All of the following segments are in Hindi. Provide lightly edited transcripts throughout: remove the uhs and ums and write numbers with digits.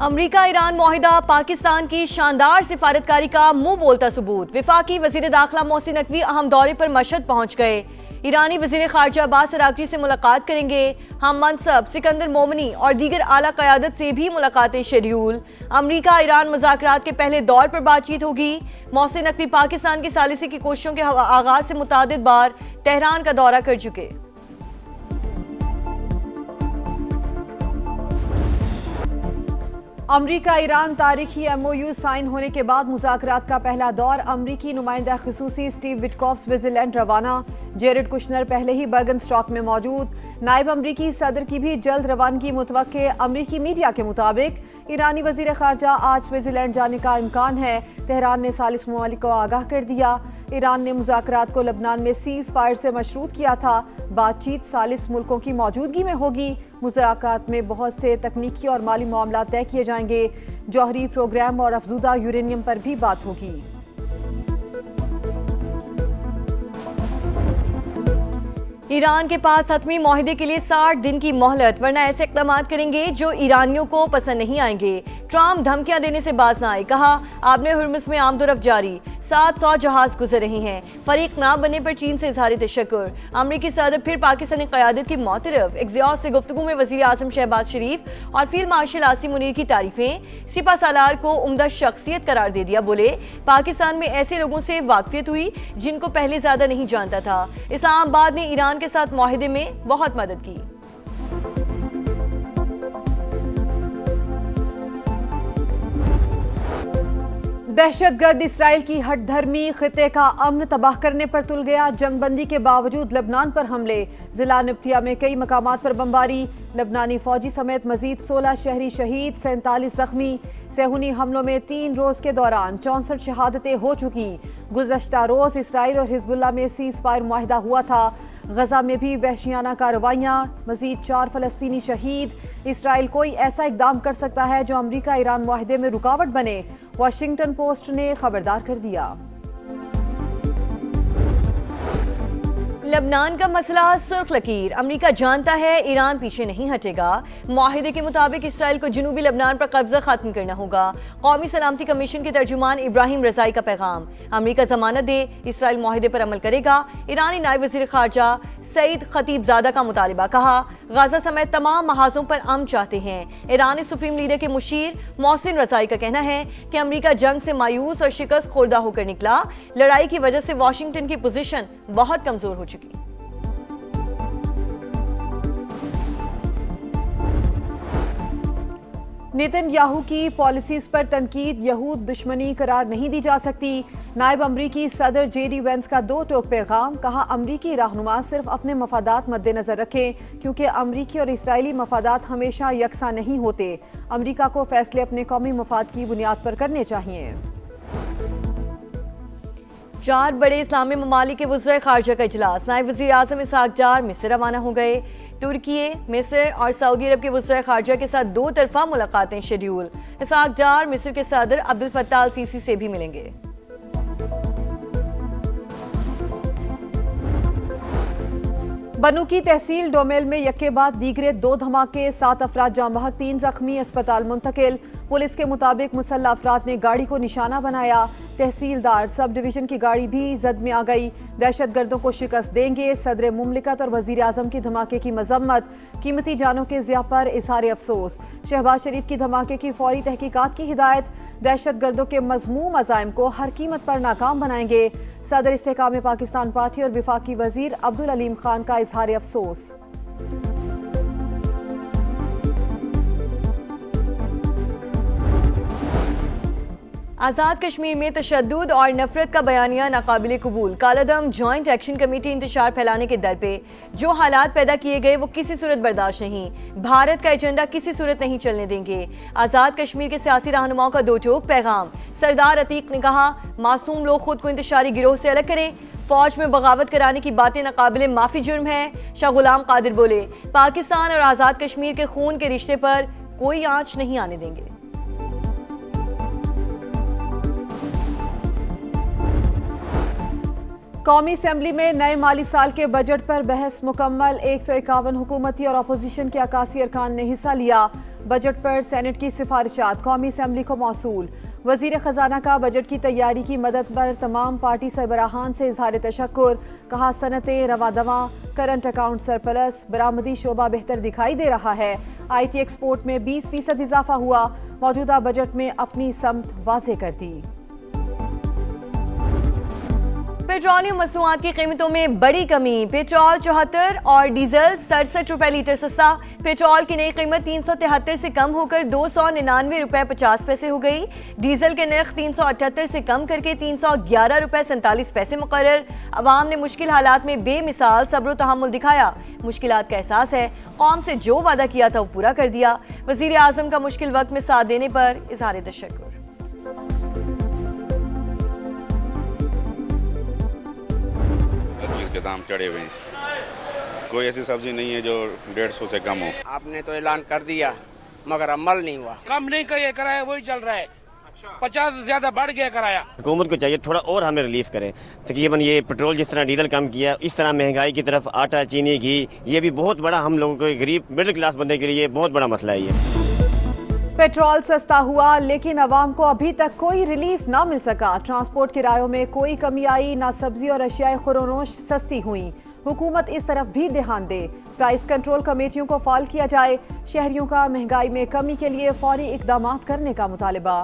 अमरीका ईरान मुआहिदा पाकिस्तान की शानदार सिफारतकारी का मुंह बोलता सबूत। विफाकी वजीर दाखिला मोहसिन नकवी अहम दौरे पर मशहद पहुंच गए। ईरानी वजीर खारजा अब्बास अरागची से मुलाकात करेंगे। हम मनसब सिकंदर मोमनी और दीगर आला क़यादत से भी मुलाकातें शेड्यूल। अमरीका ईरान मुज़ाकरात के पहले दौर पर बातचीत होगी। मोहसिन नकवी पाकिस्तान की सालिसी की कोशिशों के आगाज से मुतादिद बार तेहरान का दौरा कर चुके। अमरीका ईरान तारीखी MOU साइन होने के बाद मुज़ाकरात का पहला दौर। अमरीकी नुमाइंदा खुसूसी स्टीव विटकॉफ स्विट्जरलैंड रवाना। जेरेड कुशनर पहले ही बर्गन स्टॉक में मौजूद। नायब अमरीकी सदर की भी जल्द रवानगी मुतवक्के। अमरीकी मीडिया के मुताबिक ईरानी वजीर खारजा आज स्विट्जरलैंड जाने का इम्कान है। तेहरान ने सालिस ममालिक को आगाह कर दिया। ईरान ने मुज़ाकरात को लबनान में सीज फायर से मशरूत किया था। बातचीत सालिस मुल्कों की मौजूदगी में होगी। मुज़ाकरात में बहुत से तकनीकी और माली मामला तय किए जाएंगे। जौहरी प्रोग्राम और अफजुदा यूरेनियम पर भी बात होगी। ईरान के पास हतमी मुआहिदे के लिए 60 दिन की मोहलत, वरना ऐसे इक़दाम करेंगे जो ईरानियों को पसंद नहीं आएंगे। ट्रंप धमकियां देने से बाज न आए। कहा, आपने हुर्मुज़ में आमदोरफ्त जारी, 700 जहाज गुजर रहे हैं। फरीक ना बनने पर चीन से इजहार तशक्कुर। अमरीकी सदर फिर पाकिस्तानी क़यादत की मौतरफ। एक्सियोस से गुफ्तगू में वज़ीर आज़म शहबाज शरीफ और फील्ड मार्शल आसिम मुनीर की तारीफें। सिपा सालार को उम्दा शख्सियत करार दे दिया। बोले, पाकिस्तान में ऐसे लोगों से वाकफियत हुई जिनको पहले ज्यादा नहीं जानता था। इस्लामाबाद ने ईरान के साथ मुआहिदे में बहुत मदद की। दहशतगर्द इसराइल की हठधर्मी खिते का अमन तबाह करने पर तुल गया। जंगबंदी के बावजूद लबनान पर हमले। जिला नब्तिया में कई मकामात पर बमबारी। लबनानी फौजी समेत मजीद 16 शहरी शहीद, 47 जख्मी। सेहूनी हमलों में 3 रोज के दौरान 64 शहादतें हो चुकी। गुज़श्ता रोज इसराइल और हिजबुल्लाह में सीज फायर मुआहिदा हुआ था। गजा में भी वहशियाना कार्रवाइयाँ, मजीद 4 फलस्तीनी शहीद। इसराइल कोई ऐसा इकदाम कर सकता है जो अमरीका ईरान मुआहिदे में रुकावट बने, वाशिंगटन पोस्ट ने खबरदार कर दिया। लबनान का मसला सुर्ख लकीर। अमरीका जानता है ईरान पीछे नहीं हटेगा। मुआहिदे के मुताबिक इसराइल को जनूबी लबनान पर कब्जा खत्म करना होगा। कौमी सलामती कमीशन के तर्जुमान इब्राहिम रजाई का पैगाम, अमरीका जमानत दे, इसराइल मुआहिदे पर अमल करेगा। ईरानी नायब वज़ीर खारजा सईद खतीबजादा का मुतालिबा। कहा, गाजा समेत तमाम महाजों पर अमन चाहते हैं। ईरानी सुप्रीम लीडर के मुशीर मोहसिन रजाई का कहना है कि अमरीका जंग से मायूस और शिकस्त खुर्दा होकर निकला। लड़ाई की वजह से वाशिंगटन की पोजीशन बहुत कमजोर हो चुकी। नेतन्याहू की पॉलिसीज पर तनकीद यहूद दुश्मनी करार नहीं दी जा सकती। नायब अमरीकी सदर जेडी वेंस का 2 टोक पैगाम। कहा, अमरीकी रहनुमा सिर्फ अपने मफादात मद्देनजर रखें, क्योंकि अमरीकी और इसराइली मफादात हमेशा यकसा नहीं होते। अमरीका को फैसले अपने कौमी मफाद की बुनियाद पर करने चाहिए। 4 बड़े इस्लामी ममालिक के वज़ीर खारजा का इजलास। नायब वज़ीर आज़म इसहाक डार मिस्र रवाना हो गए। तुर्की, मिस्र और सऊदी अरब के वज़ीर खारजा के साथ 2 तरफा मुलाकातें शेड्यूल। इसहाक डार मिस्र के सदर अब्दुल फत्ताह अल सीसी से भी मिलेंगे। बनू की तहसील डोमेल में यक्के बाद दीगरे 2 धमाके, 7 अफराद जाँ बहक, 3 जख्मी, अस्पताल मुंतकिल। पुलिस के मुताबिक मुसल्लह अफराद ने गाड़ी को निशाना बनाया। तहसीलदार सब डिवीजन की गाड़ी भी जद में आ गई। दहशतगर्दों को शिकस्त देंगे। सदर मुमलिकत और वजीर आजम की धमाके की मजम्मत। कीमती जानों के ज़िया पर इजहार अफसोस। शहबाज शरीफ की धमाके की फौरी तहकीकात की हिदायत। दहशतगर्दों के मज़मूम अज़ाइम को हर कीमत पर नाकाम बनाएंगे। सदर इस्तेहकाम पाकिस्तान पार्टी और विफाकी वजीर अब्दुल अलीम खान का इजहार अफसोस। आज़ाद कश्मीर में तशद्दुद और नफरत का बयानिया नाकाबिले कबूल। कालादम जॉइंट एक्शन कमेटी इंतशार फैलाने के दर पे। जो हालात पैदा किए गए वो किसी सूरत बर्दाश्त नहीं। भारत का एजेंडा किसी सूरत नहीं चलने देंगे। आज़ाद कश्मीर के सियासी रहनुमाओं का 2 टोक पैगाम। सरदार अतीक ने कहा, मासूम लोग खुद को इंतशारी गिरोह से अलग करें। फौज में बगावत कराने की बातें नाकाबिले माफी जुर्म है। शाह गुलाम कादिर बोले, पाकिस्तान और आज़ाद कश्मीर के खून के रिश्ते पर कोई आंच नहीं आने देंगे। कौमी असम्बली में नए माली साल के बजट पर बहस मुकम्मल। 151 हुकूमती और अपोजिशन के 81 अरकान ने हिस्सा लिया। बजट पर सेनेट की सिफारिशात कौमी असम्बली को मौसूल। वजीर खजाना का बजट की तैयारी की मदद पर तमाम पार्टी सरबराहान से इजहार तशक्कुर। कहा सनतें रवा दवा, करंट अकाउंट सरप्लस, बरामदी शोबा बेहतर दिखाई दे रहा है। IT एक्सपोर्ट में 20% इजाफा हुआ। मौजूदा बजट में अपनी समत वाज़ेह कर दी। पेट्रोलियम मसनूआत की कीमतों में बड़ी कमी। पेट्रोल 74 और डीजल 67 रुपए लीटर सस्ता। पेट्रोल की नई कीमत 373 से कम होकर 299 रुपए 50 पैसे हो गई। डीजल के नर्ख 378 से कम करके 311 रुपए 47 पैसे मुकर्रर। अवाम ने मुश्किल हालात में बेमिसाल सब्र तहम्मुल दिखाया। मुश्किलात का एहसास है, कौम से जो वादा किया था वो पूरा कर दिया। वजीर आजम का मुश्किल वक्त में साथ देने पर इजहार तशक्कुर। के दाम चढ़े हुए हैं, कोई ऐसी सब्जी नहीं है जो 150 से कम हो। आपने तो ऐलान कर दिया मगर अमल नहीं हुआ। कम नहीं करे, कराया वही चल रहा है। 50 से ज्यादा बढ़ गया कराया। हुकूमत को चाहिए थोड़ा और हमें रिलीफ करे। तकरीबन ये पेट्रोल जिस तरह डीजल कम किया, इस तरह महंगाई की तरफ आटा, चीनी, घी, ये भी बहुत बड़ा हम लोगों को गरीब मिडिल क्लास बंदे के लिए बहुत बड़ा मसला है ये। पेट्रोल सस्ता हुआ लेकिन अवाम को अभी तक कोई रिलीफ ना मिल सका। ट्रांसपोर्ट किरायों में कोई कमी आई ना, सब्जी और अशियाए खुरोनोश सस्ती हुई। हुकूमत इस तरफ भी ध्यान दे। प्राइस कंट्रोल कमेटियों को फाल किया जाए। शहरियों का महंगाई में कमी के लिए फौरी इकदाम करने का मुतालबा।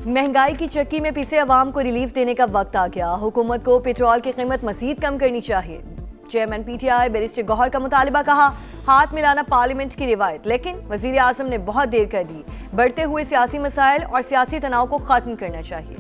महंगाई की चक्की में पिसे अवाम को रिलीफ देने का वक्त आ गया। हुकूमत को पेट्रोल की कीमत मजीद कम करनी चाहिए। चेयरमैन PTI बैरिस्टर गौहर का मुतालबा। कहा हाथ मिलाना पार्लियामेंट की रिवायत, लेकिन वजीर आजम ने बहुत देर कर दी। बढ़ते हुए सियासी मसाइल और सियासी तनाव को खत्म करना चाहिए।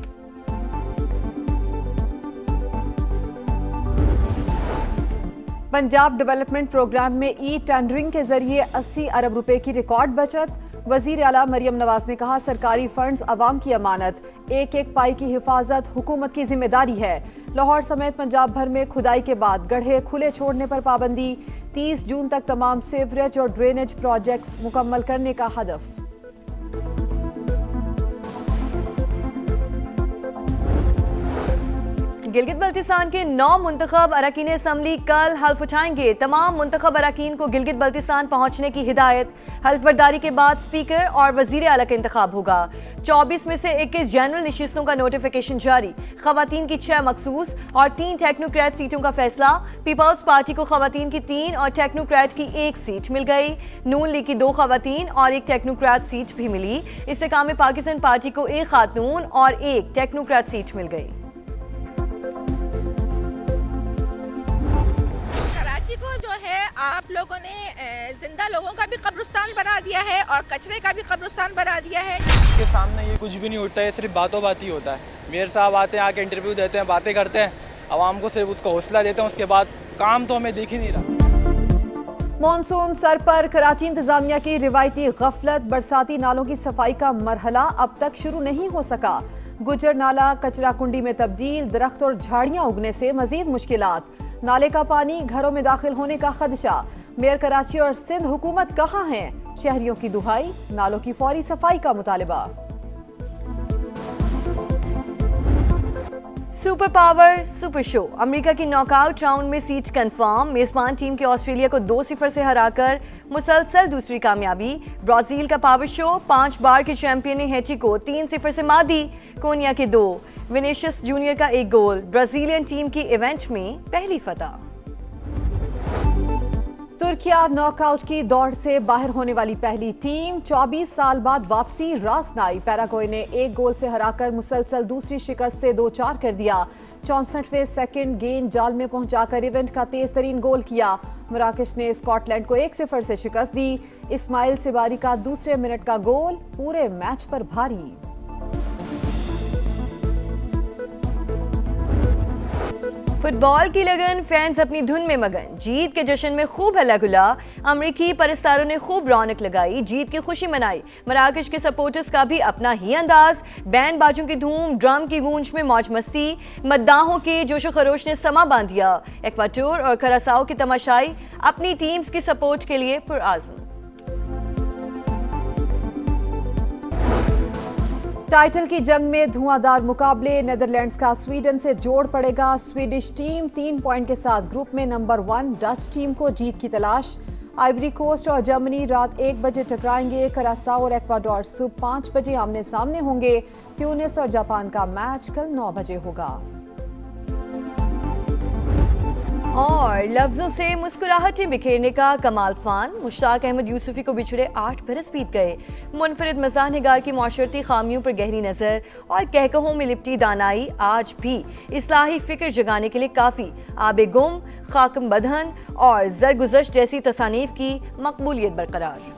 पंजाब डेवलपमेंट प्रोग्राम में टेंडरिंग के जरिए 80 अरब रुपए की रिकॉर्ड बचत। वजीर आला मरियम नवाज ने कहा सरकारी फंड्स अवाम की अमानत, एक एक पाई की हिफाजत हुकूमत की जिम्मेदारी है। लाहौर समेत पंजाब भर में खुदाई के बाद गड्ढे खुले छोड़ने पर पाबंदी। 30 जून तक तमाम सीवरेज और ड्रेनेज प्रोजेक्ट्स मुकम्मल करने का हदफ। गिलगित बल्तिस्तान के 9 मुंतखब अरकान असम्बली कल हल्फ उठाएंगे। तमाम मुंतखब अरकान को गिलगित बल्तिस्तान पहुंचने की हिदायत। हल्फ बर्दारी के बाद स्पीकर और वजीर आला का इंतखाब होगा। 24 में से 21 जनरल नशिस्तों का नोटिफिकेशन जारी। खवातीन की 6 मखसूस और 3 टेक्नोक्रेट सीटों का फैसला। पीपल्स पार्टी को खवातीन की 3 और टेक्नोक्रेट की 1 सीट मिल गई। नून लीग की 2 खवातीन और 1 टेक्नोक्रेट सीट भी मिली। इससे काम पाकिस्तान पार्टी को 1 खातून और 1 टेक्नोक्रेट सीट मिल गई। को जो है आप लोगों ने जिंदा लोगों का भी कब्रिस्तान बना दिया है और कचरे का भी कब्रिस्तान बना दिया है। इसके सामने ये कुछ भी नहीं उठता है, सिर्फ बातों बात ही होता है। मेयर साहब आते हैं, आके इंटरव्यू देते हैं, बातें करते हैं, आवाम को सिर्फ उसका हौसला देते हैं, उसके बाद काम तो हमें दिख ही नहीं रहा। मॉनसून सर पर कराची इंतजामिया की रिवायती गफलत। बरसाती नालों की सफाई का मरहला अब तक शुरू नहीं हो सका। गुजर नाला कचरा कुंडी में तब्दील, दरख्त और झाड़ियां उगने से मजीद मुश्किलात। नाले का पानी घरों में दाखिल होने का खदशा। मेयर कराची और सिंध हुकूमत कहां है? शहरियों की दुहाई, नालों की फौरी सफाई का मुतालबा। Super power super show. America की नॉकआउट राउंड में सीट कंफर्म। मेजबान टीम के ऑस्ट्रेलिया को 2-0 से हराकर मुसलसल दूसरी कामयाबी। ब्राजील का पावर शो। 5 बार के चैंपियन ने हैटी को 3-0 से मात दी। कोनिया के 2, विनीशियस जूनियर का 1 गोल। ब्राजीलियन टीम की इवेंट में पहली फतह। तुर्किया नॉकआउट की दौड़ से बाहर होने वाली पहली टीम। 24 साल बाद वापसी। रासनाई पैराग्वे ने 1 गोल से हराकर मुसलसल दूसरी शिकस्त से 2-4 कर दिया। 64वें सेकंड गेंद जाल में पहुंचाकर इवेंट का तेज तरीन गोल किया। मराकश ने स्कॉटलैंड को 1-0 से शिकस्त दी। इस्माइल सिबारी का दूसरे मिनट का गोल पूरे मैच पर भारी। फुटबॉल की लगन, फैंस अपनी धुन में मगन। जीत के जश्न में खूब हल्ला गुल्ला। अमरीकी परस्तारों ने खूब रौनक लगाई, जीत की खुशी मनाई। मराकश के सपोर्टर्स का भी अपना ही अंदाज। बैंड बाजों की धूम, ड्रम की गूंज में मौज मस्ती। मद्दाहों के जोशो खरोश ने समा बांध दिया। एक्वाटोर और करासाओ के तमाशाई अपनी टीम्स की सपोर्ट के लिए पुरआज़म। टाइटल की जंग में धुआंधार मुकाबले, नेदरलैंड्स का स्वीडन से जोड़ पड़ेगा। स्वीडिश टीम 3 पॉइंट के साथ ग्रुप में नंबर 1, डच टीम को जीत की तलाश। आइवरी कोस्ट और जर्मनी रात 1 बजे टकराएंगे। करासाओ और एक्वाडोर सुबह 5 बजे आमने सामने होंगे। ट्यूनिस और जापान का मैच कल 9 बजे होगा। और लफ्जों से मुस्कुराहटें बिखेरने का कमाल फान, मुश्ताक अहमद यूसुफी को बिछड़े 8 बरस बीत गए। मुनफरिद मज़ाह निगार की माशरती खामियों पर गहरी नज़र और कहकहों में लिपटी दानाई आज भी इस्लाही फिक्र जगाने के लिए काफ़ी। आबे गुम, खाकम बदहन और जरगुज़श्त जैसी तसानीफ की मकबूलियत बरकरार।